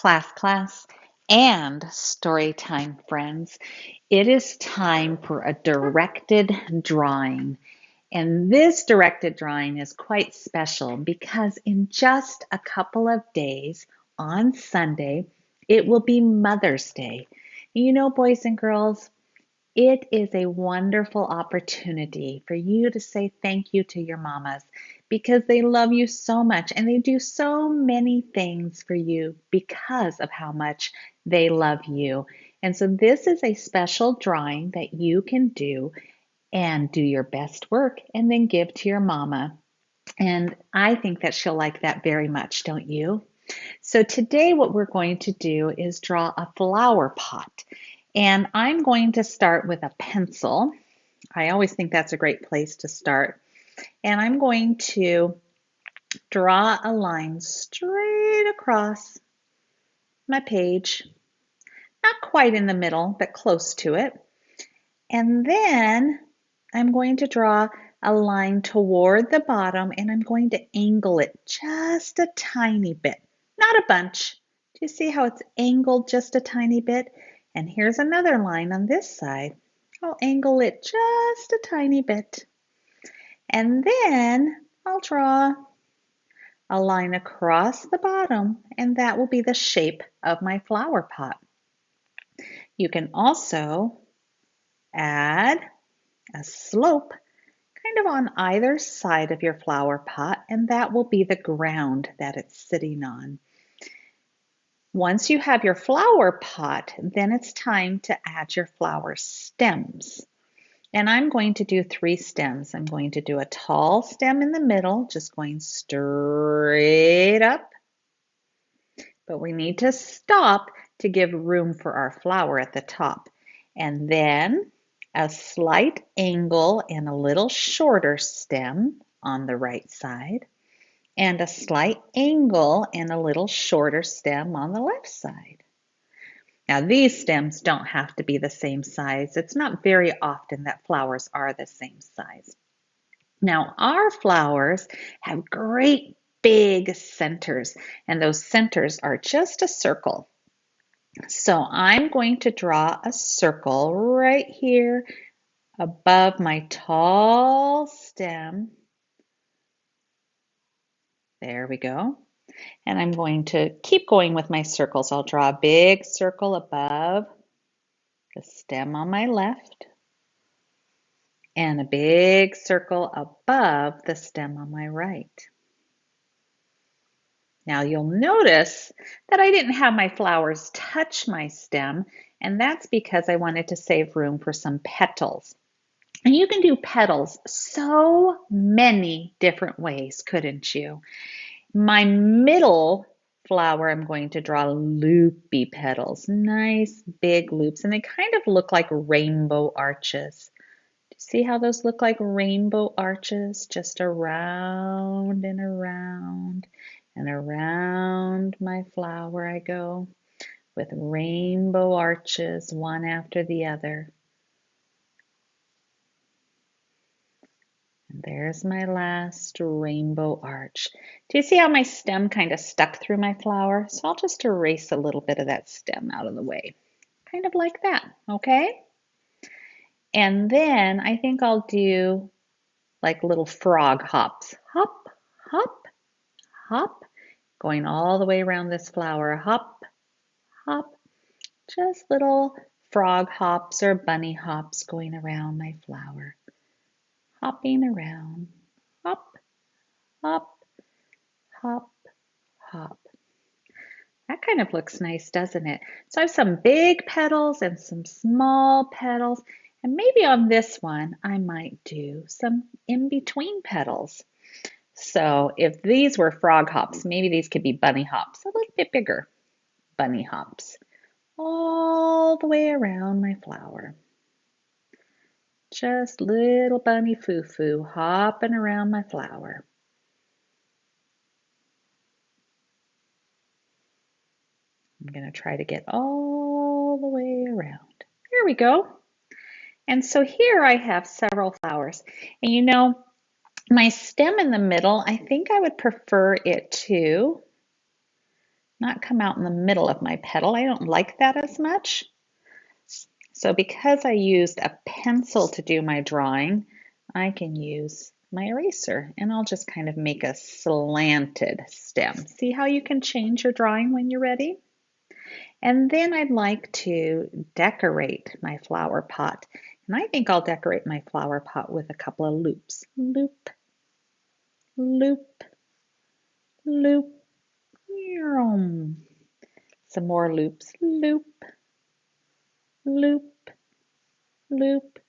class, and story time, friends. It is time for a directed drawing. And this directed drawing is quite special because in just a couple of days on Sunday, it will be Mother's Day. You know, boys and girls, it is a wonderful opportunity for you to say thank you to your mamas because they love you so much and they do so many things for you because of how much they love you. And so, this is a special drawing that you can do and do your best work and then give to your mama. And I think that she'll like that very much, don't you? So today what we're going to do is draw a flower pot. And I'm going to start with a pencil. I always think that's a great place to start. And I'm going to draw a line straight across my page, not quite in the middle, but close to it. And then I'm going to draw a line toward the bottom and I'm going to angle it just a tiny bit, not a bunch. Do you see how it's angled just a tiny bit? And here's another line on this side. I'll angle it just a tiny bit. And then I'll draw a line across the bottom, and that will be the shape of my flower pot. You can also add a slope kind of on either side of your flower pot, and that will be the ground that it's sitting on. Once you have your flower pot, then it's time to add your flower stems. And I'm going to do 3 stems. I'm going to do a tall stem in the middle, just going straight up. But we need to stop to give room for our flower at the top. And then a slight angle and a little shorter stem on the right side, and a slight angle and a little shorter stem on the left side. Now these stems don't have to be the same size. It's not very often that flowers are the same size. Now our flowers have great big centers, and those centers are just a circle. So I'm going to draw a circle right here above my tall stem. There we go. And I'm going to keep going with my circles. I'll draw a big circle above the stem on my left and a big circle above the stem on my right. Now you'll notice that I didn't have my flowers touch my stem, and that's because I wanted to save room for some petals. And you can do petals so many different ways, couldn't you? My middle flower, I'm going to draw loopy petals, nice big loops, and they kind of look like rainbow arches. Do you see how those look like rainbow arches? Just around and around and around my flower I go with rainbow arches, one after the other. And there's my last rainbow arch. Do you see how my stem kind of stuck through my flower? So I'll just erase a little bit of that stem out of the way. Kind of like that, okay? And then I think I'll do like little frog hops. Hop, hop, hop, going all the way around this flower. Hop, hop, just little frog hops or bunny hops going around my flower. Hopping around. Hop, hop, hop, hop. That kind of looks nice, doesn't it? So I have some big petals and some small petals. And maybe on this one, I might do some in-between petals. So if these were frog hops, maybe these could be bunny hops, a little bit bigger bunny hops, all the way around my flower. Just little bunny foo-foo hopping around my flower. I'm going to try to get all the way around. There we go. And so here I have several flowers. And you know, my stem in the middle, I think I would prefer it to not come out in the middle of my petal. I don't like that as much. So because I used a pencil to do my drawing, I can use my eraser and I'll just kind of make a slanted stem. See how you can change your drawing when you're ready? And then I'd like to decorate my flower pot. And I think I'll decorate my flower pot with a couple of loops. Loop, loop, loop, some more loops. Loop, loop, loop.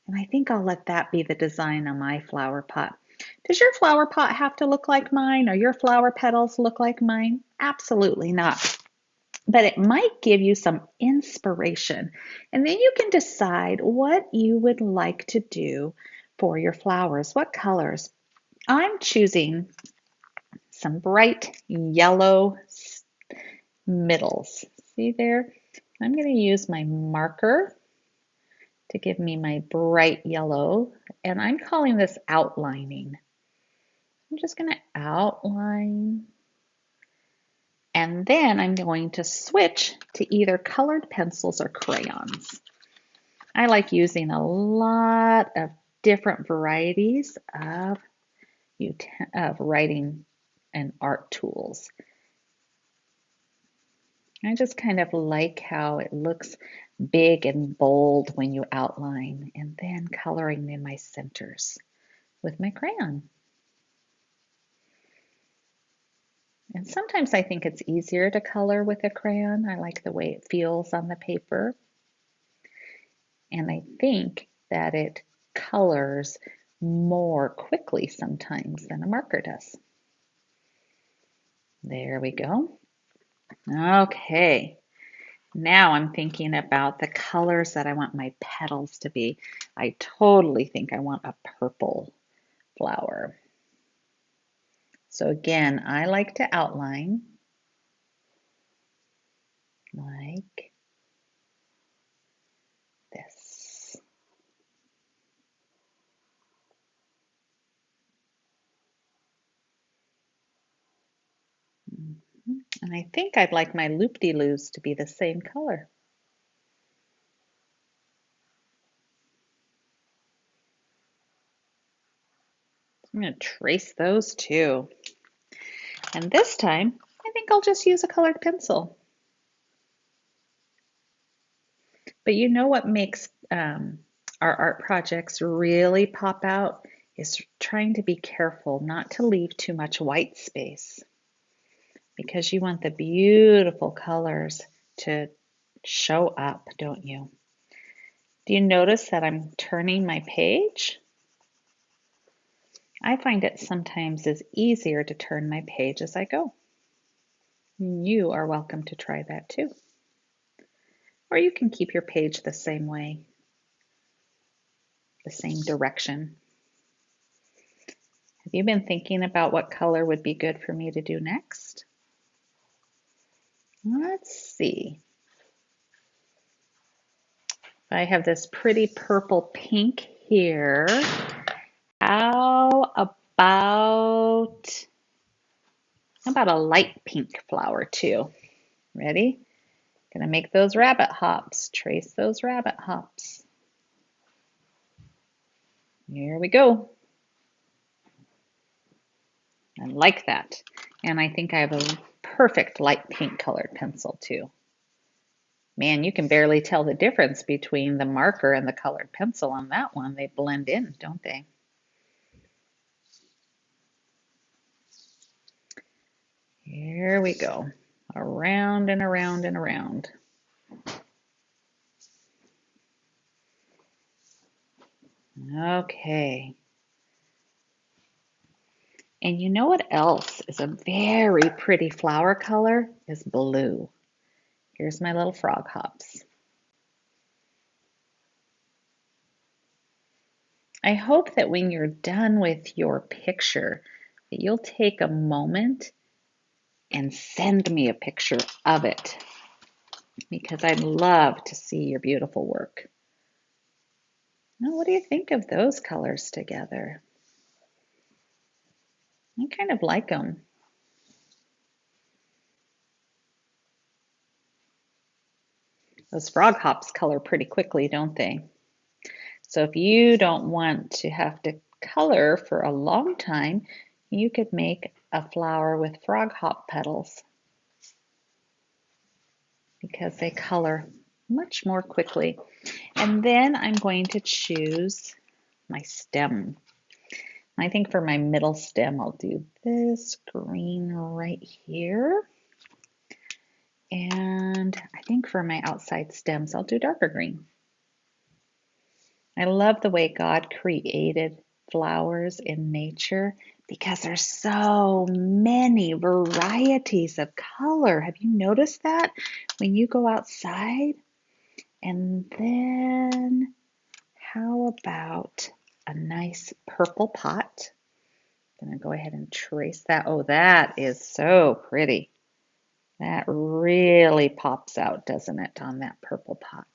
And I think I'll let that be the design on my flower pot. Does your flower pot have to look like mine or your flower petals look like mine? Absolutely not. But it might give you some inspiration. And then you can decide what you would like to do for your flowers. What colors? I'm choosing some bright yellow middles. See there? I'm going to use my marker to give me my bright yellow, and I'm calling this outlining. I'm just going to outline, and then I'm going to switch to either colored pencils or crayons. I like using a lot of different varieties of writing and art tools. I just kind of like how it looks big and bold when you outline, and then coloring in my centers with my crayon. And sometimes I think it's easier to color with a crayon. I like the way it feels on the paper. And I think that it colors more quickly sometimes than a marker does. There we go. Okay, now I'm thinking about the colors that I want my petals to be. I totally think I want a purple flower. So again, I like to outline like this. And I think I'd like my loop-de-loos to be the same color. I'm going to trace those too. And this time, I think I'll just use a colored pencil. But you know what makes our art projects really pop out is trying to be careful not to leave too much white space, because you want the beautiful colors to show up, don't you? Do you notice that I'm turning my page? I find it sometimes is easier to turn my page as I go. You are welcome to try that too. Or you can keep your page the same way, the same direction. Have you been thinking about what color would be good for me to do next? Let's see. I have this pretty purple pink here. How about a light pink flower too? Ready? Gonna make those rabbit hops. Trace those rabbit hops. Here we go. I like that. And I think I have a perfect light pink colored pencil too. Man, you can barely tell the difference between the marker and the colored pencil on that one. They blend in, don't they? Here we go. Around and around and around. Okay. And you know what else is a very pretty flower color? Is blue. Here's my little frog hops. I hope that when you're done with your picture, that you'll take a moment and send me a picture of it, because I'd love to see your beautiful work. Now, what do you think of those colors together? I kind of like them. Those frog hops color pretty quickly, don't they? So if you don't want to have to color for a long time, you could make a flower with frog hop petals because they color much more quickly. And then I'm going to choose my stem. I think for my middle stem, I'll do this green right here. And I think for my outside stems, I'll do darker green. I love the way God created flowers in nature because there's so many varieties of color. Have you noticed that when you go outside? And then how about a nice purple pot? I'm going to go ahead and trace that. Oh, that is so pretty. That really pops out, doesn't it, on that purple pot?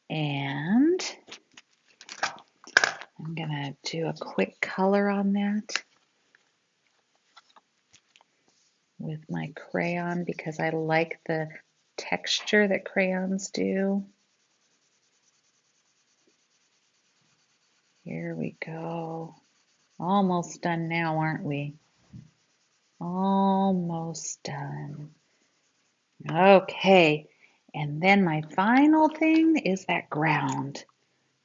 And I'm going to do a quick color on that with my crayon because I like the texture that crayons do. Here we go. Almost done now, aren't we? Almost done. Okay, and then my final thing is that ground.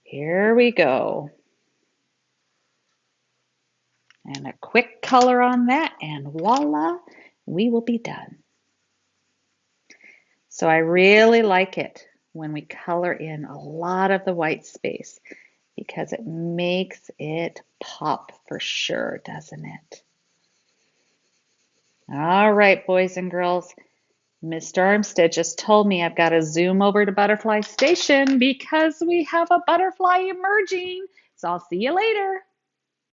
Here we go. And a quick color on that, and voila, we will be done. So I really like it when we color in a lot of the white space because it makes it pop for sure, doesn't it? All right, boys and girls. Mr. Armstead just told me I've got to zoom over to Butterfly Station because we have a butterfly emerging. So I'll see you later.